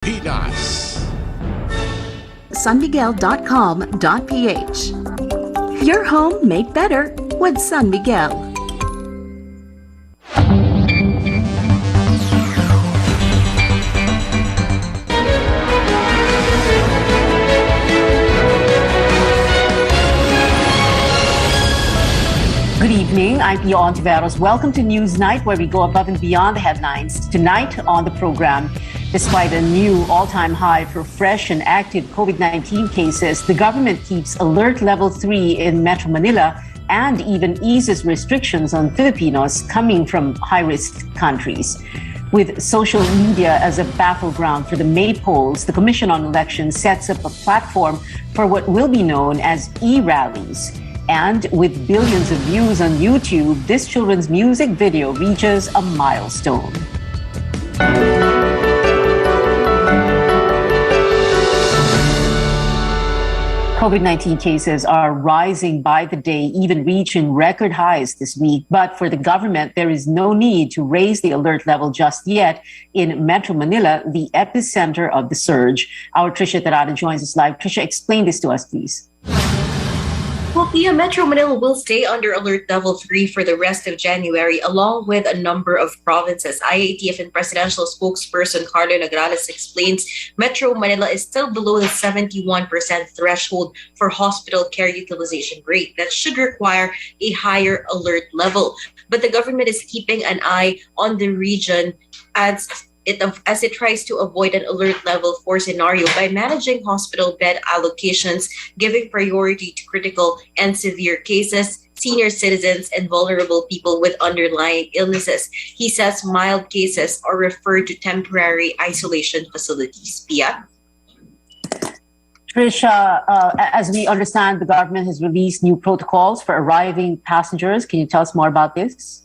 Pinas. sanmiguel.com.ph. Your home made better with San Miguel. Good evening, I'm Pio Ontiveros. Welcome to News Night, where we go above and beyond the headlines. Tonight on the program, despite a new all-time high for fresh and active COVID-19 cases, the government keeps alert level 3 in Metro Manila and even eases restrictions on Filipinos coming from high-risk countries. With social media as a battleground for the May polls, the Commission on Elections sets up a platform for what will be known as e-rallies. And with billions of views on YouTube, this children's music video reaches a milestone. COVID-19 cases are rising by the day, even reaching record highs this week. But for the government, there is no need to raise the alert level just yet in Metro Manila, the epicenter of the surge. Our Trisha Tarada joins us live. Trisha, explain this to us, please. Well, Metro Manila will stay under alert level 3 for the rest of January, along with a number of provinces. IATF and presidential spokesperson Carlo Nograles explains Metro Manila is still below the 71% threshold for hospital care utilization rate. That should require a higher alert level. But the government is keeping an eye on the region as it tries to avoid an alert level 4 scenario by managing hospital bed allocations, giving priority to critical and severe cases, senior citizens, and vulnerable people with underlying illnesses. He says mild cases are referred to temporary isolation facilities. Pia? Trisha, as we understand, the government has released new protocols for arriving passengers. Can you tell us more about this?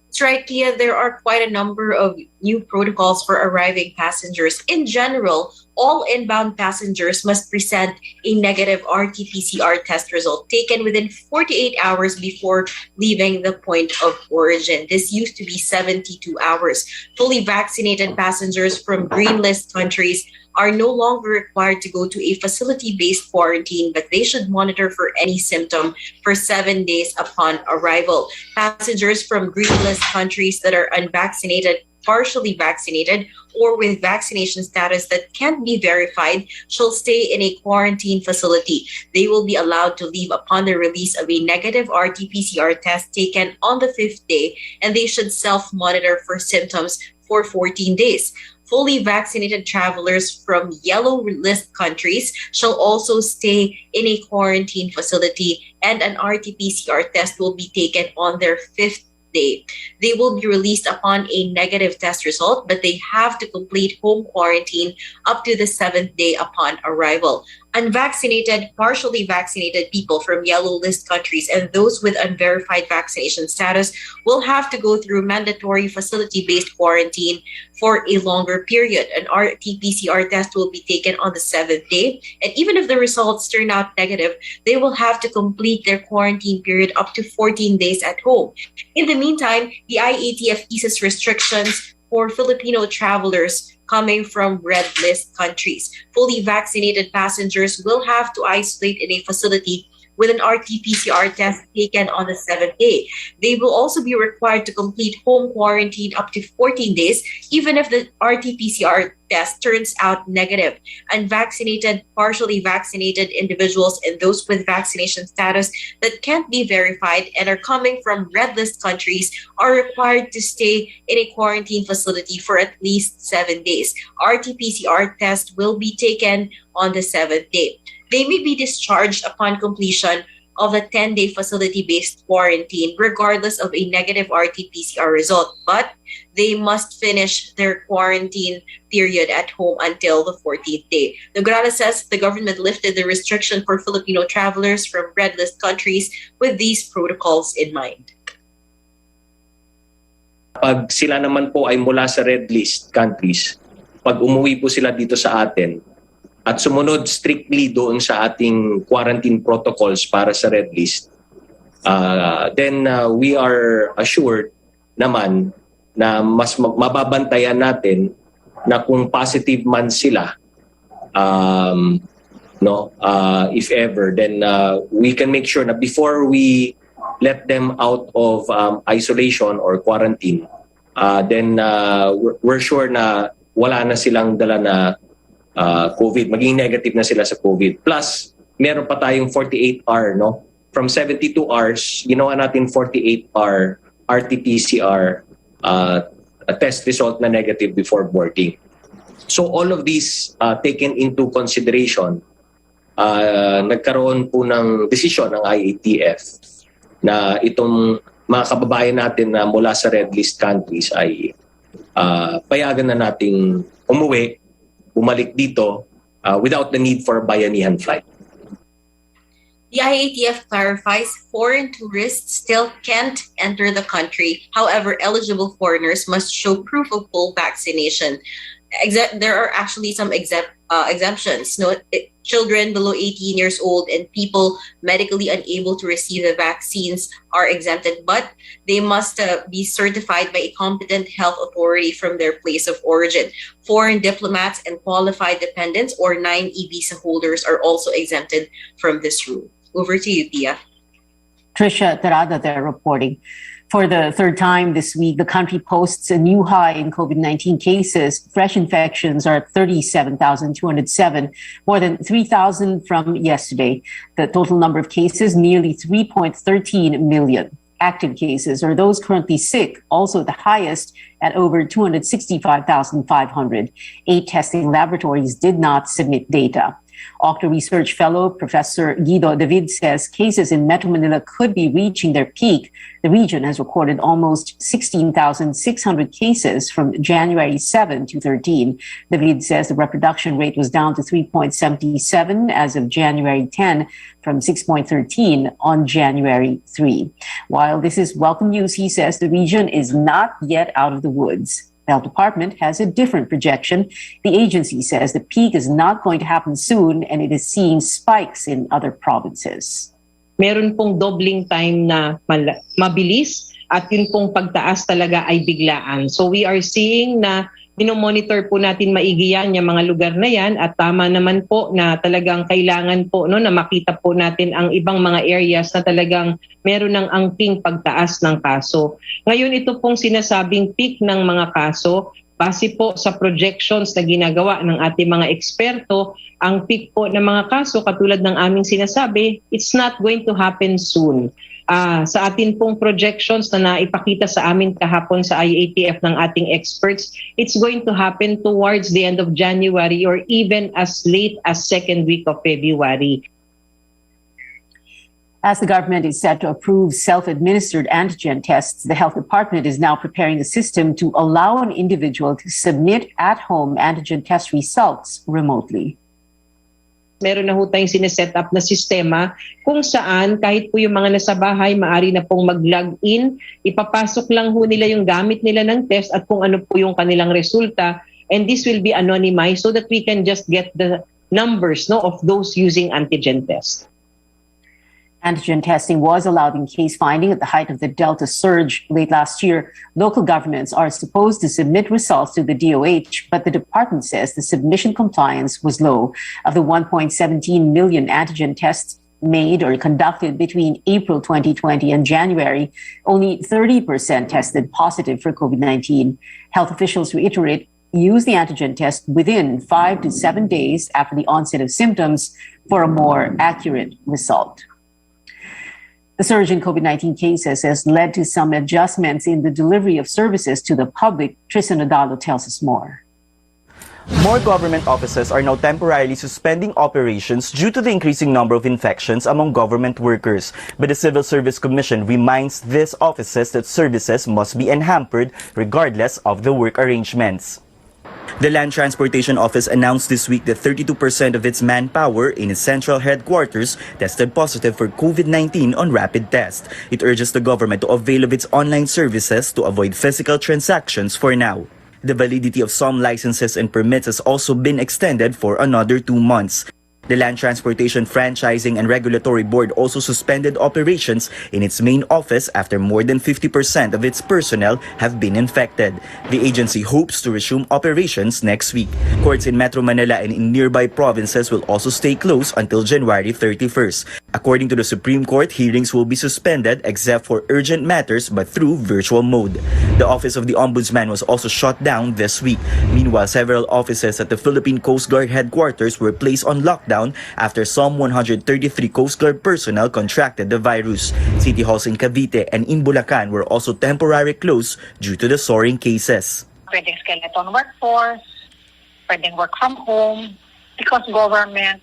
That's right, Kia. There are quite a number of new protocols for arriving passengers. In general, all inbound passengers must present a negative RT-PCR test result taken within 48 hours before leaving the point of origin. This used to be 72 hours. Fully vaccinated passengers from green list countries are no longer required to go to a facility-based quarantine, but they should monitor for any symptom for 7 days upon arrival. Passengers from green list countries that are unvaccinated, partially vaccinated, or with vaccination status that can't be verified shall stay in a quarantine facility. They will be allowed to leave upon the release of a negative RT-PCR test taken on the 5th day, and they should self-monitor for symptoms for 14 days. Fully vaccinated travelers from yellow list countries shall also stay in a quarantine facility, and an RT-PCR test will be taken on their 5th day. They will be released upon a negative test result, but they have to complete home quarantine up to the 7th day upon arrival. Unvaccinated, partially vaccinated people from yellow list countries and those with unverified vaccination status will have to go through mandatory facility-based quarantine for a longer period. An RT-PCR test will be taken on the 7th day, and even if the results turn out negative, they will have to complete their quarantine period up to 14 days at home. In the meantime, the IATF eases restrictions for Filipino travelers coming from red list countries. Fully vaccinated passengers will have to isolate in a facility with an RT-PCR test taken on the 7th day. They will also be required to complete home quarantine up to 14 days, even if the RT-PCR test turns out negative. Unvaccinated, partially vaccinated individuals and those with vaccination status that can't be verified and are coming from red list countries are required to stay in a quarantine facility for at least 7 days. RT-PCR test will be taken on the 7th day. They may be discharged upon completion of a 10-day facility-based quarantine, regardless of a negative RT-PCR result, but they must finish their quarantine period at home until the 14th day. Nograles says the government lifted the restriction for Filipino travelers from red list countries with these protocols in mind. Pag sila naman po ay mula sa red list countries, pag umuwi po sila dito sa atin, at sumunod strictly doon sa ating quarantine protocols para sa red list, then we are assured naman na mas mababantayan natin na kung positive man sila, if ever, then we can make sure na before we let them out of isolation or quarantine, then we're sure na wala na silang dala na COVID, maging negative na sila sa COVID. Plus, meron pa tayong 48-hour, no? From 72 hours, ginawa natin 48-hour RT-PCR test result na negative before boarding. So all of these taken into consideration, nagkaroon po ng desisyon ng IATF na itong mga kababayan natin na mula sa red list countries ay payagan na nating umuwi, bumalik dito without the need for bayanihan flight. The IATF clarifies foreign tourists still can't enter the country. However, eligible foreigners must show proof of full vaccination. There are actually some exemptions. Children below 18 years old and people medically unable to receive the vaccines are exempted, but they must be certified by a competent health authority from their place of origin. Foreign diplomats and qualified dependents or 9E visa holders are also exempted from this rule. Over to you, Tia. Trisha Tarada there reporting. For the third time this week, the country posts a new high in COVID-19 cases. Fresh infections are at 37,207, more than 3,000 from yesterday. The total number of cases, nearly 3.13 million. Active cases, or those currently sick, also the highest at over 265,500. 8 testing laboratories did not submit data. Octo Research Fellow Professor Guido David says cases in Metro Manila could be reaching their peak. The region has recorded almost 16,600 cases from January 7 to 13. David says the reproduction rate was down to 3.77 as of January 10 from 6.13 on January 3. While this is welcome news, he says the region is not yet out of the woods. The health department has a different projection. The agency says the peak is not going to happen soon and it is seeing spikes in other provinces. Meron pong dobling time na mabilis at yun pong pagtaas talaga ay biglaan. So we are seeing na minomonitor po natin maigi yan yung mga lugar na yan at tama naman po na talagang kailangan po na makita po natin ang ibang mga areas na talagang meron ng angking pagtaas ng kaso. Ngayon ito pong sinasabing peak ng mga kaso, base po sa projections na ginagawa ng ating mga eksperto, ang peak po ng mga kaso katulad ng aming sinasabi, it's not going to happen soon. Sa atin pong projections na naipakita sa amin kahapon sa IATF ng ating experts, it's going to happen towards the end of January or even as late as second week of February. As the government is set to approve self-administered antigen tests, the health department is now preparing a system to allow an individual to submit at-home antigen test results remotely. Meron na ho tayong sineset up na sistema kung saan kahit po yung mga nasa bahay, maaari na pong mag-log in, ipapasok lang ho nila yung gamit nila ng test at kung ano po yung kanilang resulta, and this will be anonymized so that we can just get the numbers of those using antigen test. Antigen testing was allowed in case finding at the height of the Delta surge late last year. Local governments are supposed to submit results to the DOH, but the department says the submission compliance was low. Of the 1.17 million antigen tests made or conducted between April 2020 and January, only 30% tested positive for COVID-19. Health officials reiterate use the antigen test within 5 to 7 days after the onset of symptoms for a more accurate result. The surge in COVID-19 cases has led to some adjustments in the delivery of services to the public. Tristan Odalo tells us more. More government offices are now temporarily suspending operations due to the increasing number of infections among government workers. But the Civil Service Commission reminds these offices that services must be unhampered regardless of the work arrangements. The Land Transportation Office announced this week that 32% of its manpower in its central headquarters tested positive for COVID-19 on rapid test. It urges the government to avail of its online services to avoid physical transactions for now. The validity of some licenses and permits has also been extended for another 2 months. The Land Transportation Franchising and Regulatory Board also suspended operations in its main office after more than 50% of its personnel have been infected. The agency hopes to resume operations next week. Courts in Metro Manila and in nearby provinces will also stay closed until January 31st. According to the Supreme Court, hearings will be suspended except for urgent matters but through virtual mode. The Office of the Ombudsman was also shut down this week. Meanwhile, several offices at the Philippine Coast Guard headquarters were placed on lockdown after some 133 Coast Guard personnel contracted the virus. City halls in Cavite and in Bulacan were also temporarily closed due to the soaring cases. Pwedeng skeleton workforce, pwedeng work from home, because government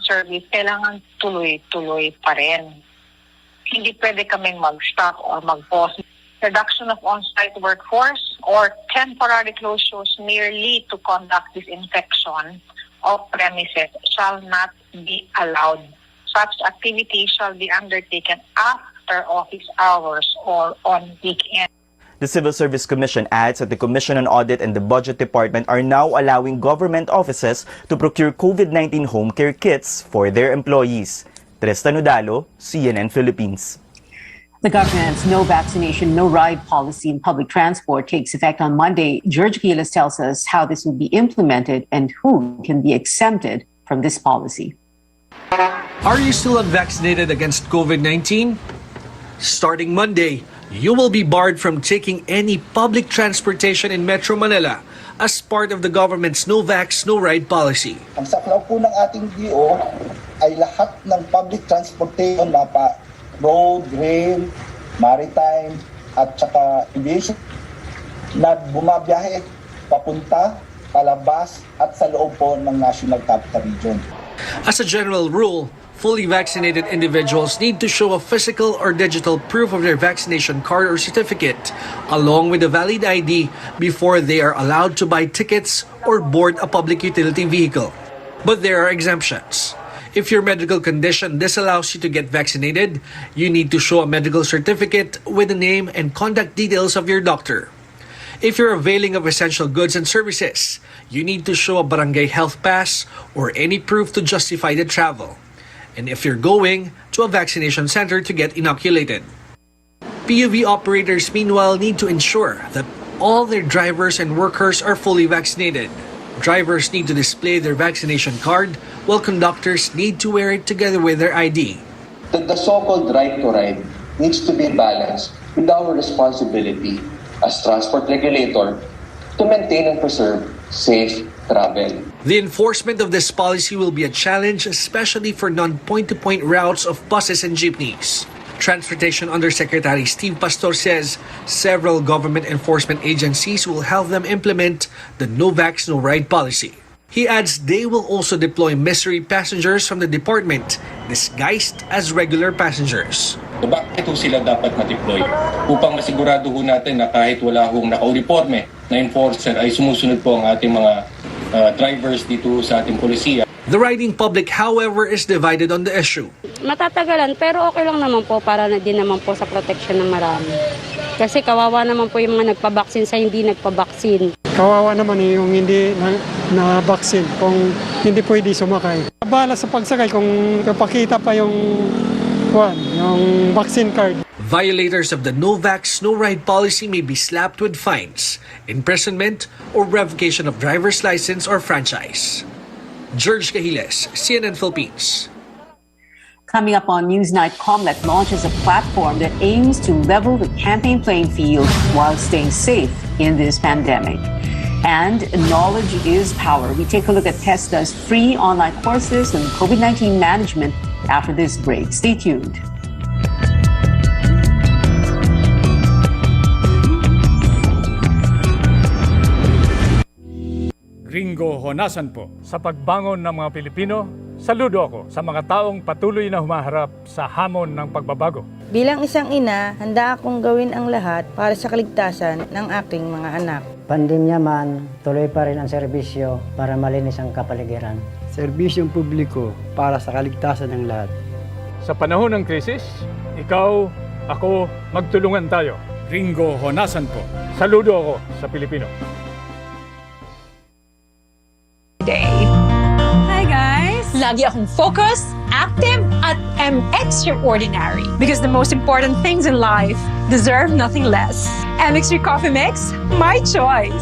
service kailangan tuloy-tuloy pa rin. Hindi pwede kaming mag-stop or mag-pause. Reduction of on-site workforce or temporary closures merely to conduct disinfection of premises shall not be allowed. Such activities shall be undertaken after office hours or on weekends. The Civil Service Commission adds that the Commission on Audit and the Budget Department are now allowing government offices to procure COVID-19 home care kits for their employees. Tristan Udalo, CNN Philippines. The government's no vaccination, no ride policy in public transport takes effect on Monday. George Giles tells us how this will be implemented and who can be exempted from this policy. Are you still unvaccinated against COVID-19? Starting Monday, you will be barred from taking any public transportation in Metro Manila as part of the government's no vax, no ride policy. Ang saklaw po ng ating DO ay lahat ng public transportation road, rail, maritime, at saka aviation na bumabiyahe papunta, palabas at sa loob po ng National Capital Region. As a general rule, fully vaccinated individuals need to show a physical or digital proof of their vaccination card or certificate, along with a valid ID, before they are allowed to buy tickets or board a public utility vehicle. But there are exemptions. If your medical condition disallows you to get vaccinated, you need to show a medical certificate with the name and contact details of your doctor. If you're availing of essential goods and services, you need to show a barangay health pass or any proof to justify the travel. And if you're going to a vaccination center to get inoculated. PUV operators, meanwhile, need to ensure that all their drivers and workers are fully vaccinated. Drivers need to display their vaccination card, while conductors need to wear it together with their ID. The so-called right to ride needs to be balanced with our responsibility as transport regulator to maintain and preserve safe travel. The enforcement of this policy will be a challenge, especially for non-point-to-point routes of buses and jeepneys. Transportation Undersecretary Steve Pastor says several government enforcement agencies will help them implement the no vax, no ride policy. He adds they will also deploy mystery passengers from the department disguised as regular passengers. Bakit sila dapat ma-deploy? Upang masigurado ho natin na kahit wala hong naka-uniforme na enforcer ay sumusunod po ang ating mga drivers dito sa ating polisiya. The riding public, however, is divided on the issue. Matatagalan pero okay lang naman po para na din naman po sa protection ng marami. Kasi kawawa naman po yung mga nagpabaksin sa hindi nagpabaksin. Kawawa naman yung hindi na-vaccine kung hindi pwede sumakay. Abala sa pagsakay kung kapakita pa yung vaccine card. Violators of the no vax, no ride policy may be slapped with fines, imprisonment, or revocation of driver's license or franchise. George Cahiles, CNN Philippines. Coming up on Newsnight, Comlet launches a platform that aims to level the campaign playing field while staying safe in this pandemic. And knowledge is power. We take a look at Tesla's free online courses on COVID-19 management after this break. Stay tuned. Ringo Honasan po. Sa pagbangon ng mga Pilipino, saludo ako sa mga taong patuloy na humaharap sa hamon ng pagbabago. Bilang isang ina, handa akong gawin ang lahat para sa kaligtasan ng aking mga anak. Pandemya man, tuloy pa rin ang serbisyo para malinis ang kapaligiran. Serbisyong publiko para sa kaligtasan ng lahat. Sa panahon ng krisis, ikaw, ako, magtulungan tayo. Ringo Honasan po. Saludo ako sa Pilipino. Hi guys! lagi akong focused, active, at am extraordinary. Because the most important things in life deserve nothing less. MX3 Coffee Mix, my choice.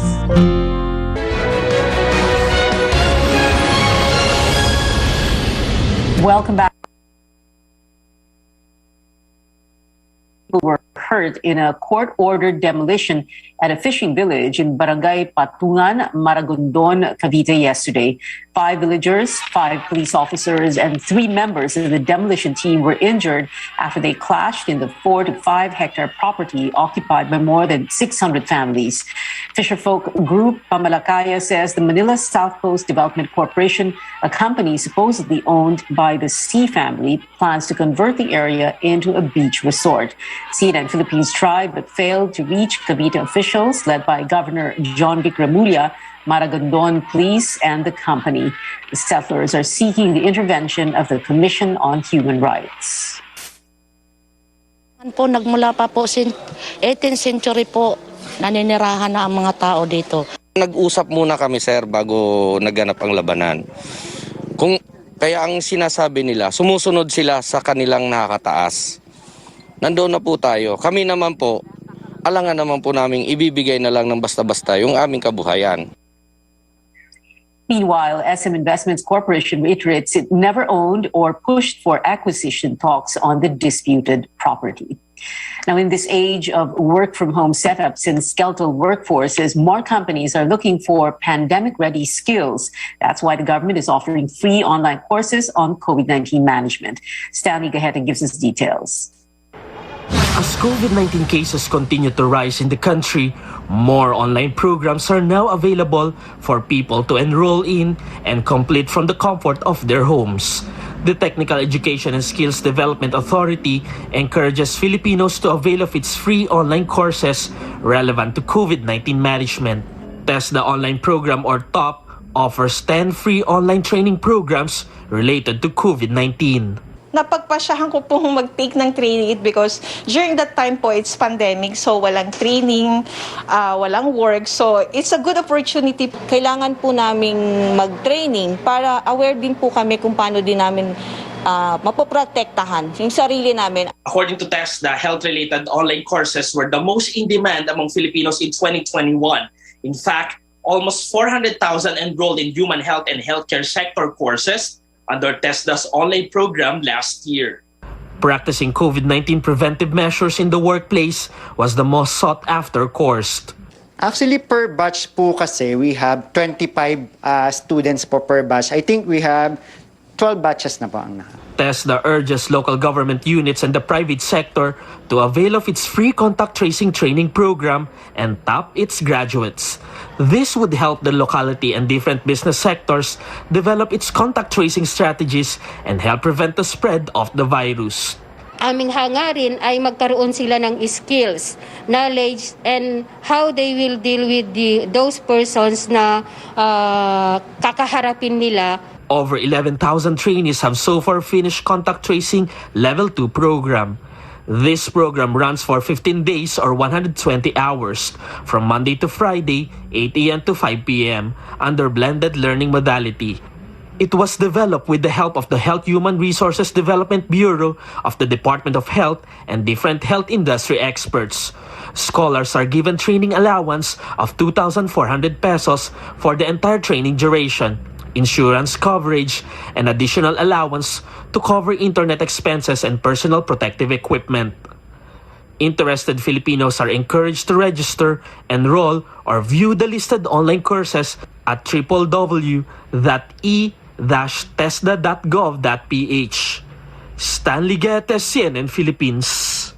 Welcome back. People were hurt in a court-ordered demolition at a fishing village in Barangay Patungan, Maragondon, Cavite yesterday. 5 villagers, 5 police officers, and 3 members of the demolition team were injured after they clashed in the 4 to 5 hectare property occupied by more than 600 families. Fisherfolk Group Pamalakaya says the Manila South Coast Development Corporation, a company supposedly owned by the C family, plans to convert the area into a beach resort. CNN Philippines tried but failed to reach Cavite officials led by Governor John Vic Remulla, Maragondon Police, and the company. The settlers are seeking the intervention of the Commission on Human Rights. Nagmula pa po 18th century po, naninirahan na ang mga tao dito. Nag-usap muna kami, sir, bago naganap ang labanan. Kaya ang sinasabi nila, sumusunod sila sa kanilang nakakataas. Nandoon na po tayo. Kami naman po, alangan naman po namin ibibigay na lang ng basta-basta yung aming kabuhayan. Meanwhile, SM Investments Corporation reiterates it never owned or pushed for acquisition talks on the disputed property. Now, in this age of work-from-home setups and skeletal workforces, more companies are looking for pandemic-ready skills. That's why the government is offering free online courses on COVID-19 management. Stanley Gaheta gives us details. As COVID-19 cases continue to rise in the country, more online programs are now available for people to enroll in and complete from the comfort of their homes. The Technical Education and Skills Development Authority encourages Filipinos to avail of its free online courses relevant to COVID-19 management. TESDA Online Program or TOP offers 10 free online training programs related to COVID-19. Napagpasyahan ko pong mag-take ng training because during that time po, it's pandemic. So, walang training, walang work. So, it's a good opportunity. Kailangan po naming mag-training para aware din po kami kung paano din namin mapoprotektahan yung sarili namin. According to TESDA, health-related online courses were the most in demand among Filipinos in 2021. In fact, almost 400,000 enrolled in human health and healthcare sector courses under TESDA's online program last year. Practicing COVID-19 preventive measures in the workplace was the most sought-after course. Actually, per batch po kasi, we have 25 students po per batch. I think we have 12 batches na po ang TESDA urges local government units and the private sector to avail of its free contact tracing training program and tap its graduates. This would help the locality and different business sectors develop its contact tracing strategies and help prevent the spread of the virus. Aming hangarin ay magkaroon sila ng skills, knowledge, and how they will deal with those persons na kakaharapin nila. Over 11,000 trainees have so far finished contact tracing Level 2 program. This program runs for 15 days or 120 hours from Monday to Friday, 8 a.m. to 5 p.m. under blended learning modality. It was developed with the help of the Health Human Resources Development Bureau of the Department of Health and different health industry experts. Scholars are given training allowance of 2,400 pesos for the entire training duration, insurance coverage, and additional allowance to cover internet expenses and personal protective equipment. Interested Filipinos are encouraged to register, enroll, or view the listed online courses at www.e-tesda.gov.ph. Stanley Guedes, CNN Philippines.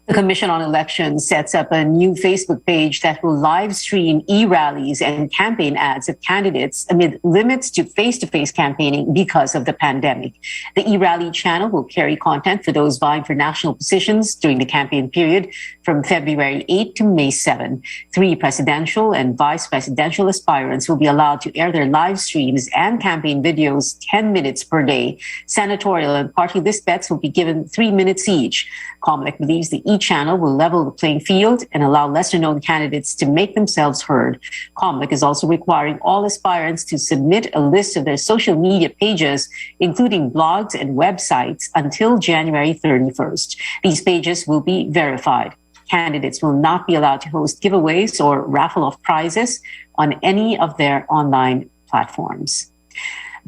The Commission on Elections sets up a new Facebook page that will live stream e-rallies and campaign ads of candidates amid limits to face-to-face campaigning because of the pandemic. The e-rally channel will carry content for those vying for national positions during the campaign period from February 8 to May 7. 3 presidential and vice presidential aspirants will be allowed to air their live streams and campaign videos 10 minutes per day. Senatorial and party list bets will be given 3 minutes each. COMELEC believes the channel will level the playing field and allow lesser-known candidates to make themselves heard. COMELEC is also requiring all aspirants to submit a list of their social media pages, including blogs and websites, until January 31st. These pages will be verified. Candidates will not be allowed to host giveaways or raffle off prizes on any of their online platforms.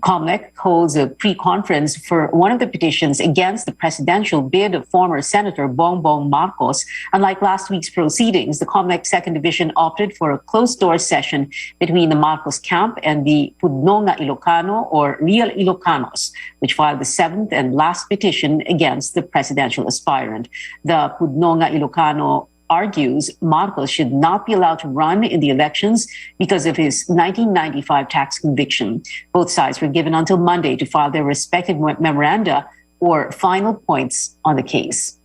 COMELEC holds a pre-conference for one of the petitions against the presidential bid of former Senator Bongbong Marcos. Unlike last week's proceedings, the COMELEC Second Division opted for a closed-door session between the Marcos camp and the Pudnonga Ilocano, or Real Ilocanos, which filed the seventh and last petition against the presidential aspirant. The Pudnonga Ilocano argues Marcos should not be allowed to run in the elections because of his 1995 tax conviction. Both sides were given until Monday to file their respective memoranda or final points on the case.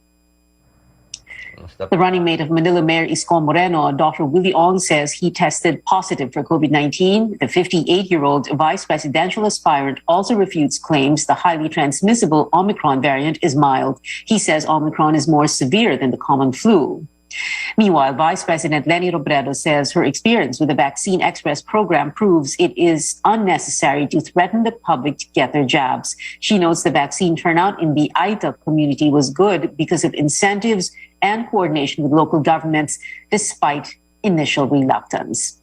The running mate of Manila Mayor Isko Moreno, Dr. Willie Ong, says he tested positive for COVID-19. The 58-year-old vice presidential aspirant also refutes claims the highly transmissible Omicron variant is mild. He says Omicron is more severe than the common flu. Meanwhile, Vice President Leni Robredo says her experience with the Vaccine Express program proves it is unnecessary to threaten the public to get their jabs. She notes the vaccine turnout in the Aita community was good because of incentives and coordination with local governments, despite initial reluctance.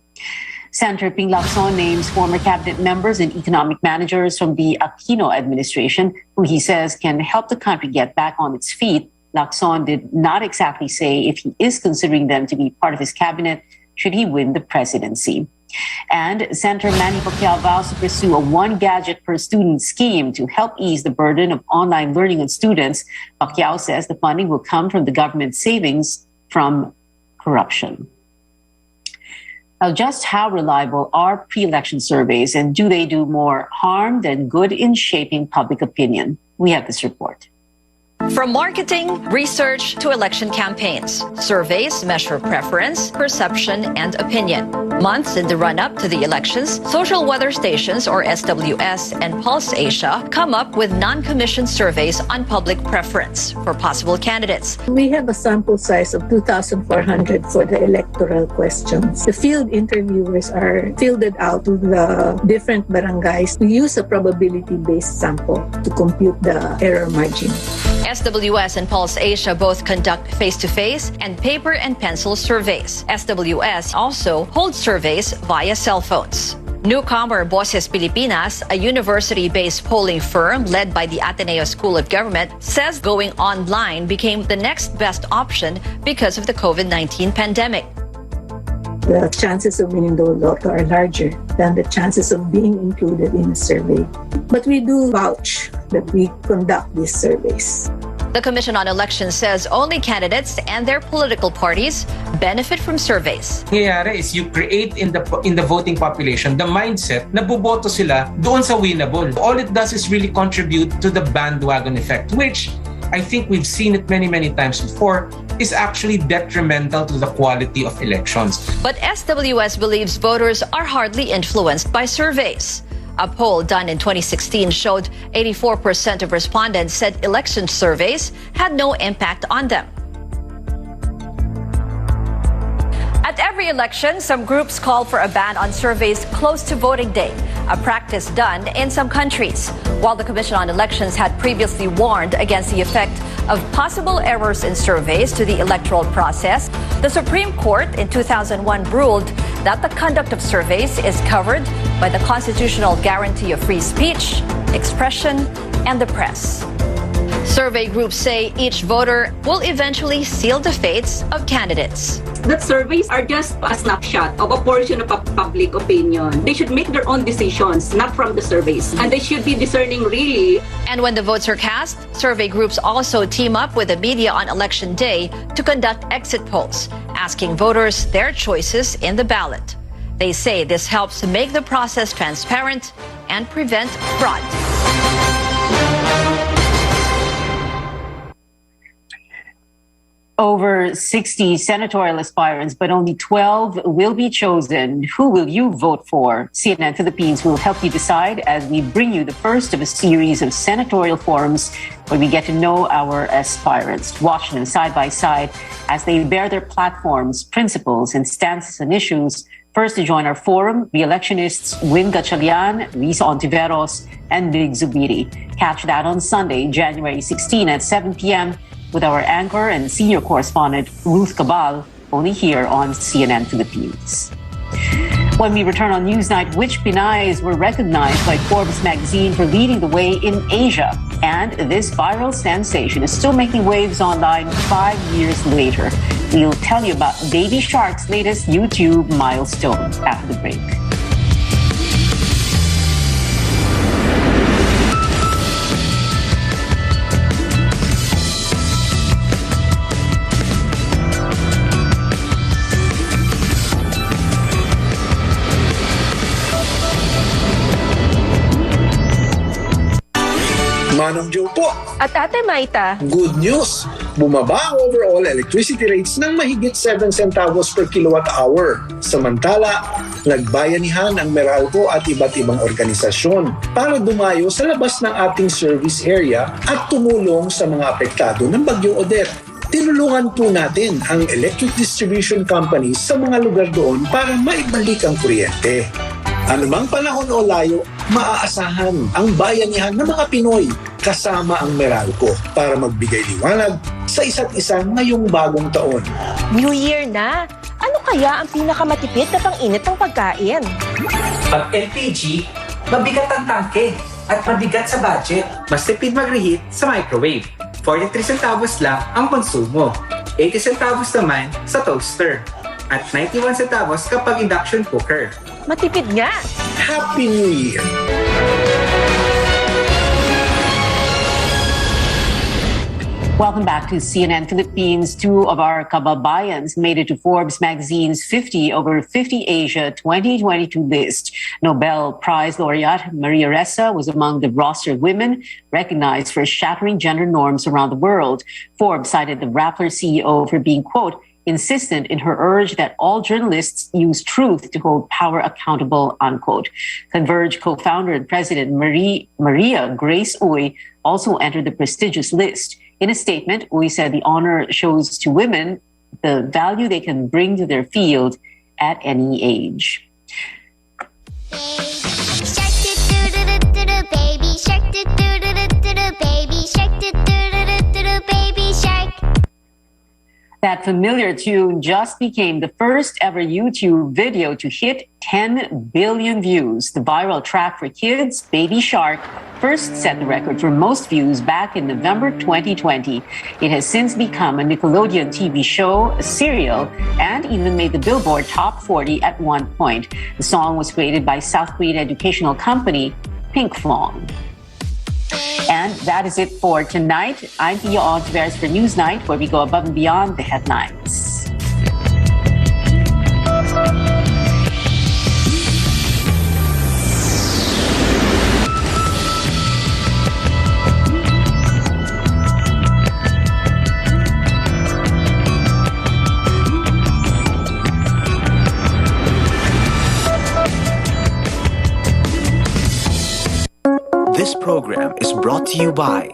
Senator Ping Lacson names former cabinet members and economic managers from the Aquino administration, who he says can help the country get back on its feet. Lacson did not exactly say if he is considering them to be part of his cabinet should he win the presidency. And Senator Manny Pacquiao vows to pursue a one gadget per student scheme to help ease the burden of online learning on students. Pacquiao says the funding will come from the government savings from corruption. Now, just how reliable are pre-election surveys, and do they do more harm than good in shaping public opinion? We have this report. From marketing, research to election campaigns, surveys measure preference, perception, and opinion. Months in the run-up to the elections, social weather stations, or SWS, and Pulse Asia come up with non-commissioned surveys on public preference for possible candidates. We have a sample size of 2,400 for the electoral questions. The field interviewers are fielded out to the different barangays. We use a probability-based sample to compute the error margin. SWS and Pulse Asia both conduct face-to-face and paper and pencil surveys. SWS also holds surveys via cell phones. Newcomer Voces Pilipinas, a university-based polling firm led by the Ateneo School of Government, says going online became the next best option because of the COVID-19 pandemic. The chances of winning the lotto are larger than the chances of being included in a survey. But we do vouch that we conduct these surveys. The Commission on Elections says only candidates and their political parties benefit from surveys. Nangyayari is you create in the voting population the mindset na boboto sila doon sa winnable. All it does is really contribute to the bandwagon effect, which I think we've seen it many times before, is actually detrimental to the quality of elections. But SWS believes voters are hardly influenced by surveys. A poll done in 2016 showed 84% of respondents said election surveys had no impact on them. At every election, some groups call for a ban on surveys close to voting day, a practice done in some countries. While the Commission on Elections had previously warned against the effect of possible errors in surveys to the electoral process, the Supreme Court in 2001 ruled that the conduct of surveys is covered by the constitutional guarantee of free speech, expression, and the press. Survey groups say each voter will eventually seal the fates of candidates. That surveys are just a snapshot of a portion of public opinion. They should make their own decisions, not from the surveys. And they should be discerning really. And when the votes are cast, survey groups also team up with the media on election day to conduct exit polls, asking voters their choices in the ballot. They say this helps to make the process transparent and prevent fraud. Over 60 senatorial aspirants, but only 12 will be chosen. Who will you vote for? CNN Philippines will help you decide as we bring you the first of a series of senatorial forums where we get to know our aspirants. Watch them side by side as they bear their platforms, principles, and stances on issues. First to join our forum, re-electionists Win Gatchalian, Risa Ontiveros, and Big Zubiri. Catch that on Sunday, January 16 at 7 p.m. with our anchor and senior correspondent, Ruth Cabal, only here on CNN Philippines. When we return on Newsnight, which Pinays were recognized by Forbes magazine for leading the way in Asia? And this viral sensation is still making waves online 5 years later. We'll tell you about Baby Shark's latest YouTube milestone after the break. Manong Joe po. At Ate Maita. Good news! Bumaba ang overall electricity rates ng mahigit 7 centavos per kilowatt hour. Samantala, nagbayanihan ang Meralco at iba't ibang organisasyon para dumayo sa labas ng ating service area at tumulong sa mga apektado ng Bagyong Odette. Tinulungan po natin ang electric distribution companies sa mga lugar doon para maibalik ang kuryente. Anumang panahon o layo, maaasahan ang bayanihan ng mga Pinoy kasama ang Meralco para magbigay liwanag sa isa't isa ngayong bagong taon. New Year na! Ano kaya ang pinakamatipid na pang-init ng pagkain? Pag LPG, mabigat ang tangke at mabigat sa budget. Mas tipid mag-reheat sa microwave. 43 centavos lang ang konsumo. 80 centavos naman sa toaster. At 91 centavos kapag induction cooker. Matipid nga! Happy New Year! Welcome back to CNN Philippines. Two of our kababayans made it to Forbes magazine's 50 over 50 Asia 2022 list. Nobel Prize laureate Maria Ressa was among the roster of women recognized for shattering gender norms around the world. Forbes cited the Rappler CEO for being, quote, insistent in her urge that all journalists use truth to hold power accountable, unquote. Converge co-founder and president Maria Grace Uy also entered the prestigious list. In a statement, Uy said the honor shows to women the value they can bring to their field at any age. That familiar tune just became the first ever YouTube video to hit 10 billion views. The viral track for kids, Baby Shark, first set the record for most views back in November 2020. It has since become a Nickelodeon TV show, a serial, and even made the Billboard Top 40 at one point. The song was created by South Korean educational company Pink Flong. And that is it for tonight. I'm Pia Ontiveros for Newsnight, where we go above and beyond the headlines. This program is brought to you by